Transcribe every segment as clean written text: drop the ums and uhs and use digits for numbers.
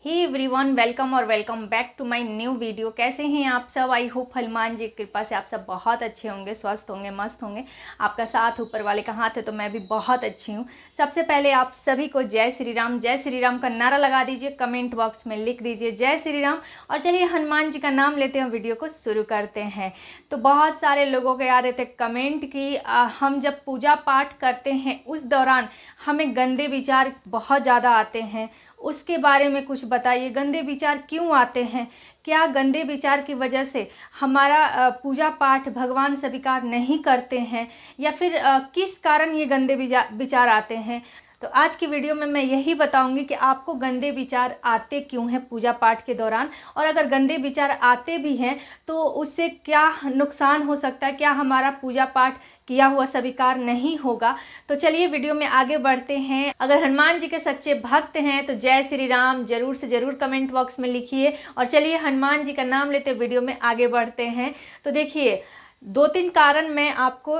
हे everyone, welcome और welcome back to my new video. कैसे हैं आप सब? आई होप हनुमान जी की कृपा से आप सब बहुत अच्छे होंगे, स्वस्थ होंगे, मस्त होंगे। आपका साथ ऊपर वाले का हाथ है, तो मैं भी बहुत अच्छी हूँ। सबसे पहले आप सभी को जय श्री राम का नारा लगा दीजिए, कमेंट बॉक्स में लिख दीजिए जय श्री राम। और चलिए हनुमान जी का नाम लेते हैं, वीडियो को शुरू करते हैं। तो बहुत सारे लोगों के आ रहे थे कमेंट कि हम जब पूजा पाठ करते हैं उस दौरान हमें गंदे विचार बहुत ज़्यादा आते हैं, उसके बारे में कुछ बताइए। गंदे विचार क्यों आते हैं? क्या गंदे विचार की वजह से हमारा पूजा पाठ भगवान स्वीकार नहीं करते हैं, या फिर किस कारण ये गंदे विचार आते हैं? तो आज की वीडियो में मैं यही बताऊंगी कि आपको गंदे विचार आते क्यों हैं पूजा पाठ के दौरान, और अगर गंदे विचार आते भी हैं तो उससे क्या नुकसान हो सकता है, क्या हमारा पूजा पाठ किया हुआ स्वीकार नहीं होगा। तो चलिए वीडियो में आगे बढ़ते हैं। अगर हनुमान जी के सच्चे भक्त हैं तो जय श्री राम जरूर से जरूर कमेंट बॉक्स में लिखिए। और चलिए हनुमान जी का नाम लेते वीडियो में आगे बढ़ते हैं। तो देखिए, 2-3 कारण मैं आपको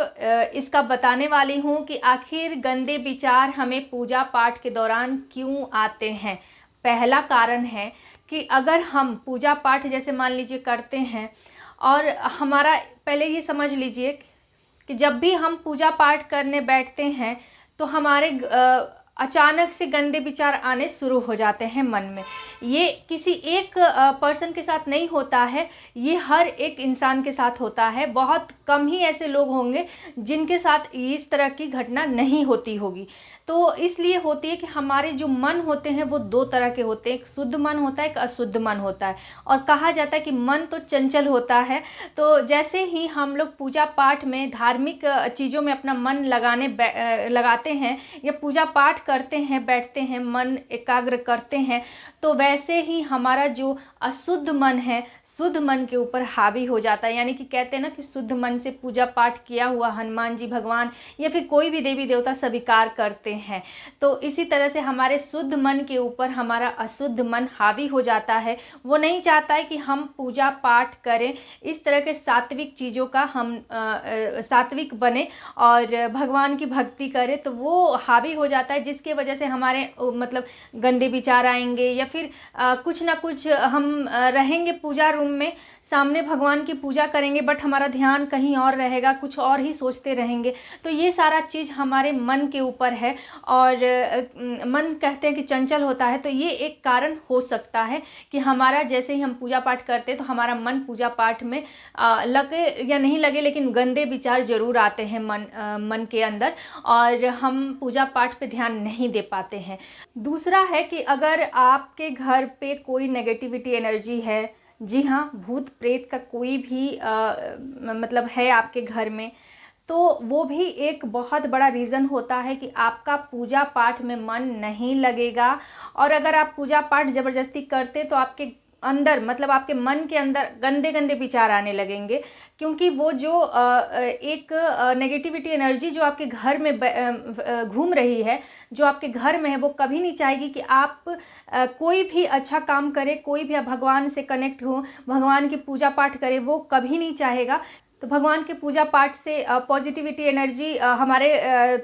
इसका बताने वाली हूँ कि आखिर गंदे विचार हमें पूजा पाठ के दौरान क्यों आते हैं। पहला कारण है कि अगर हम पूजा पाठ जैसे मान लीजिए करते हैं, और हमारा, पहले ये समझ लीजिए कि जब भी हम पूजा पाठ करने बैठते हैं तो हमारे अचानक से गंदे विचार आने शुरू हो जाते हैं मन में। ये किसी एक पर्सन के साथ नहीं होता है, ये हर एक इंसान के साथ होता है। बहुत कम ही ऐसे लोग होंगे जिनके साथ इस तरह की घटना नहीं होती होगी। तो इसलिए होती है कि हमारे जो मन होते हैं वो 2 तरह के होते हैं, एक शुद्ध मन होता है, एक अशुद्ध मन होता है। और कहा जाता है कि मन तो चंचल होता है। तो जैसे ही हम लोग पूजा पाठ में धार्मिक चीज़ों में अपना मन लगाते हैं या पूजा पाठ करते हैं, बैठते हैं, मन एकाग्र करते हैं, तो वैसे ही हमारा जो अशुद्ध मन है शुद्ध मन के ऊपर हावी हो जाता है। यानी कि कहते हैं ना कि शुद्ध मन से पूजा पाठ किया हुआ हनुमान जी भगवान या फिर कोई भी देवी देवता स्वीकार करते हैं। तो इसी तरह से हमारे शुद्ध मन के ऊपर हमारा अशुद्ध मन हावी हो जाता है। वो नहीं चाहता है कि हम पूजा पाठ करें, इस तरह के सात्विक चीज़ों का हम सात्विक बने और भगवान की भक्ति करें, तो वो हावी हो जाता है, जिसके वजह से हमारे मतलब गंदे विचार आएंगे, या फिर कुछ ना कुछ हम रहेंगे पूजा रूम में, सामने भगवान की पूजा करेंगे, बट हमारा ध्यान कहीं और रहेगा, कुछ और ही सोचते रहेंगे। तो ये सारा चीज़ हमारे मन के ऊपर है। और मन कहते हैं कि चंचल होता है, तो ये एक कारण हो सकता है कि हमारा जैसे ही हम पूजा पाठ करते हैं तो हमारा मन पूजा पाठ में लगे या नहीं लगे, लेकिन गंदे विचार जरूर आते हैं मन के अंदर, और हम पूजा पाठ पे ध्यान नहीं दे पाते हैं। दूसरा है कि अगर आपके घर पे कोई नेगेटिविटी एनर्जी है, जी हाँ, भूत प्रेत का कोई भी मतलब है आपके घर में, तो वो भी एक बहुत बड़ा रीज़न होता है कि आपका पूजा पाठ में मन नहीं लगेगा। और अगर आप पूजा पाठ ज़बरदस्ती करते तो आपके अंदर, मतलब आपके मन के अंदर गंदे गंदे विचार आने लगेंगे, क्योंकि वो जो एक नेगेटिविटी एनर्जी जो आपके घर में घूम रही है, जो आपके घर में है, वो कभी नहीं चाहेगी कि आप कोई भी अच्छा काम करें, कोई भी भगवान से कनेक्ट हो, भगवान की पूजा पाठ करे, वो कभी नहीं चाहेगा। तो भगवान के पूजा पाठ से पॉजिटिविटी एनर्जी हमारे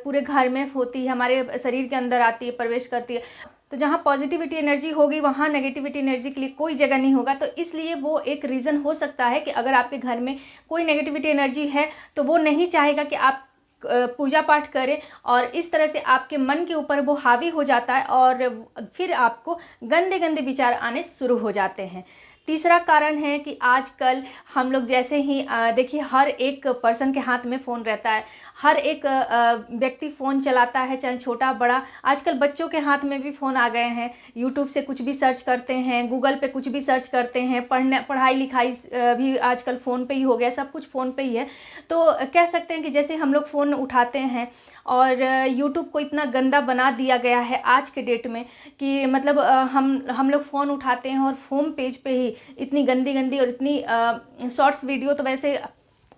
पूरे घर में होती है, हमारे शरीर के अंदर आती है, प्रवेश करती है। तो जहाँ पॉजिटिविटी एनर्जी होगी वहाँ नेगेटिविटी एनर्जी के लिए कोई जगह नहीं होगा। तो इसलिए वो एक रीज़न हो सकता है कि अगर आपके घर में कोई नेगेटिविटी एनर्जी है तो वो नहीं चाहेगा कि आप पूजा पाठ करें, और इस तरह से आपके मन के ऊपर वो हावी हो जाता है और फिर आपको गंदे गंदे विचार आने शुरू हो जाते हैं। तीसरा कारण है कि आजकल हम लोग जैसे ही देखिए, हर एक पर्सन के हाथ में फ़ोन रहता है, हर एक व्यक्ति फ़ोन चलाता है, चाहे छोटा बड़ा। आजकल बच्चों के हाथ में भी फ़ोन आ गए हैं, यूट्यूब से कुछ भी सर्च करते हैं, गूगल पे कुछ भी सर्च करते हैं, पढ़ाई लिखाई भी आजकल फ़ोन पे ही हो गया, सब कुछ फ़ोन पे ही है। तो कह सकते हैं कि जैसे हम लोग फ़ोन उठाते हैं और यूट्यूब को इतना गंदा बना दिया गया है आज के डेट में कि मतलब हम लोग फ़ोन उठाते हैं और होम पेज पे ही इतनी गंदी गंदी और इतनी शॉर्ट्स वीडियो तो वैसे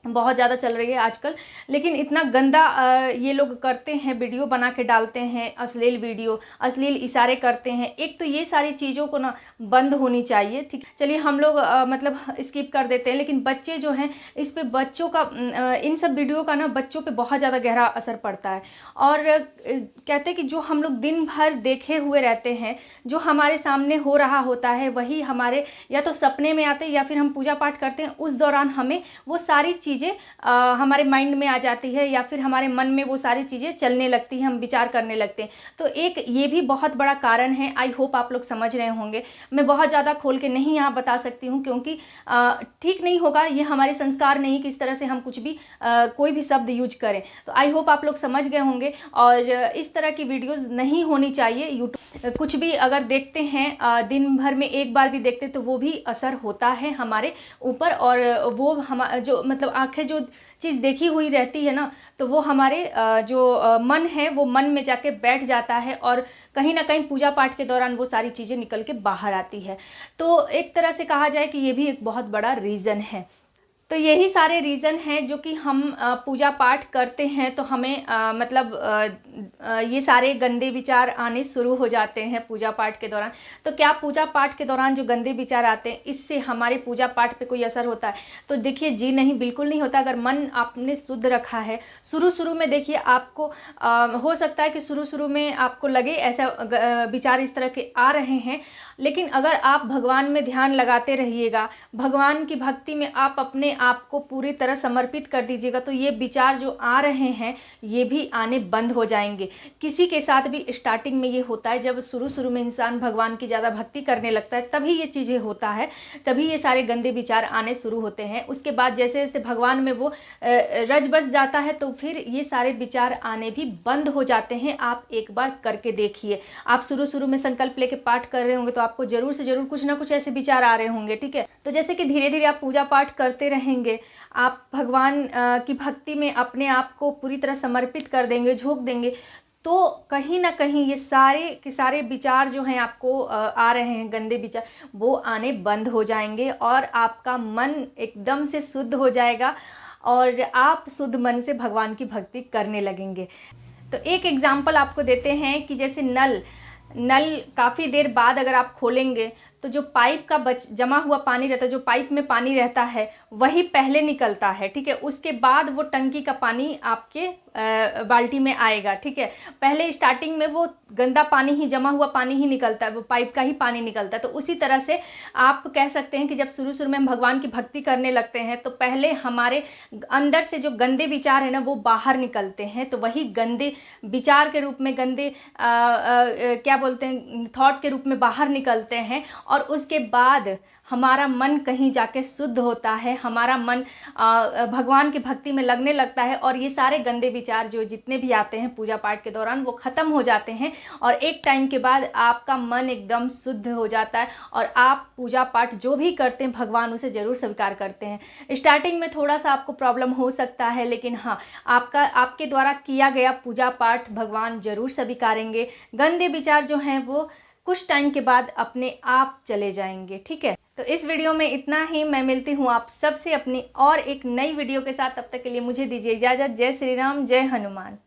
बहुत ज़्यादा चल रही है आजकल। लेकिन इतना गंदा ये लोग करते हैं, वीडियो बना के डालते हैं, अश्लील वीडियो, अश्लील इशारे करते हैं। एक तो ये सारी चीज़ों को ना बंद होनी चाहिए, ठीक। चलिए हम लोग मतलब स्किप कर देते हैं, लेकिन बच्चे जो हैं इस पे बच्चों का इन सब वीडियो का ना बच्चों पे बहुत ज़्यादा गहरा असर पड़ता है। और कहते हैं कि जो हम लोग दिन भर देखे हुए रहते हैं, जो हमारे सामने हो रहा होता है, वही हमारे या तो सपने में आते हैं या फिर हम पूजा पाठ करते हैं, उस दौरान हमें वो सारी चीज़ें हमारे माइंड में आ जाती है या फिर हमारे मन में वो सारी चीज़ें चलने लगती हैं, हम विचार करने लगते हैं। तो एक ये भी बहुत बड़ा कारण है। आई होप आप लोग समझ रहे होंगे। मैं बहुत ज़्यादा खोल के नहीं यहाँ बता सकती हूँ, क्योंकि ठीक नहीं होगा, ये हमारे संस्कार नहीं कि इस तरह से हम कुछ भी कोई भी शब्द यूज करें। तो आई होप आप लोग समझ गए होंगे। और इस तरह की वीडियोज़ नहीं होनी चाहिए। यूट्यूब कुछ भी अगर देखते हैं दिन भर में एक बार भी देखते तो वो भी असर होता है हमारे ऊपर। और वो हम जो मतलब आंखें जो चीज़ देखी हुई रहती है ना, तो वो हमारे जो मन है वो मन में जाके बैठ जाता है और कहीं ना कहीं पूजा पाठ के दौरान वो सारी चीज़ें निकल के बाहर आती है। तो एक तरह से कहा जाए कि ये भी एक बहुत बड़ा रीज़न है। तो यही सारे रीज़न हैं जो कि हम पूजा पाठ करते हैं तो हमें मतलब ये सारे गंदे विचार आने शुरू हो जाते हैं पूजा पाठ के दौरान। तो क्या पूजा पाठ के दौरान जो गंदे विचार आते हैं इससे हमारे पूजा पाठ पे कोई असर होता है? तो देखिए जी नहीं, बिल्कुल नहीं होता। अगर मन आपने शुद्ध रखा है, शुरू में देखिए आपको हो सकता है कि शुरू में आपको लगे ऐसा विचार इस तरह के आ रहे हैं, लेकिन अगर आप भगवान में ध्यान लगाते रहिएगा, भगवान की भक्ति में आप अपने आप को पूरी तरह समर्पित कर दीजिएगा, तो ये विचार जो आ रहे हैं ये भी आने बंद हो जाएंगे। किसी के साथ भी स्टार्टिंग में ये होता है, जब शुरू में इंसान भगवान की ज़्यादा भक्ति करने लगता है तभी ये चीज़ें होता है, तभी ये सारे गंदे विचार आने शुरू होते हैं। उसके बाद जैसे जैसे भगवान में वो रच बस जाता है तो फिर ये सारे विचार आने भी बंद हो जाते हैं। आप एक बार करके देखिए। आप शुरू में संकल्प लेके पाठ कर रहे होंगे तो आपको जरूर से जरूर कुछ ना कुछ ऐसे विचार आ रहे होंगे, ठीक है। तो जैसे कि धीरे धीरे आप पूजा पाठ करते रहेंगे, आप भगवान की भक्ति में अपने आप को पूरी तरह समर्पित कर देंगे, झोंक देंगे, तो कहीं ना कहीं ये सारे के सारे विचार जो हैं आपको आ रहे हैं गंदे विचार, वो आने बंद हो जाएंगे और आपका मन एकदम से शुद्ध हो जाएगा और आप शुद्ध मन से भगवान की भक्ति करने लगेंगे। तो एक एग्जाम्पल आपको देते हैं कि जैसे नल काफ़ी देर बाद अगर आप खोलेंगे तो जो पाइप का जमा हुआ पानी रहता है, जो पाइप में पानी रहता है वही पहले निकलता है, ठीक है। उसके बाद वो टंकी का पानी आपके बाल्टी में आएगा, ठीक है। पहले स्टार्टिंग में वो गंदा पानी ही, जमा हुआ पानी ही निकलता है, वो पाइप का ही पानी निकलता है। तो उसी तरह से आप कह सकते हैं कि जब शुरू में हम भगवान की भक्ति करने लगते हैं तो पहले हमारे अंदर से जो गंदे विचार है ना वो बाहर निकलते हैं। तो वही गंदे विचार के रूप में, गंदे क्या बोलते हैं, थॉट के रूप में बाहर निकलते हैं और उसके बाद हमारा मन कहीं जाके शुद्ध होता है, हमारा मन भगवान की भक्ति में लगने लगता है और ये सारे गंदे विचार जो जितने भी आते हैं पूजा पाठ के दौरान वो ख़त्म हो जाते हैं और एक टाइम के बाद आपका मन एकदम शुद्ध हो जाता है और आप पूजा पाठ जो भी करते हैं भगवान उसे ज़रूर स्वीकार करते हैं। स्टार्टिंग में थोड़ा सा आपको प्रॉब्लम हो सकता है, लेकिन हाँ, आपके द्वारा किया गया पूजा पाठ भगवान ज़रूर स्वीकारेंगे। गंदे विचार जो हैं वो कुछ टाइम के बाद अपने आप चले जाएंगे, ठीक है। तो इस वीडियो में इतना ही। मैं मिलती हूँ आप सबसे अपनी और एक नई वीडियो के साथ। तब तक के लिए मुझे दीजिए इजाज़त। जय श्री राम, जय हनुमान।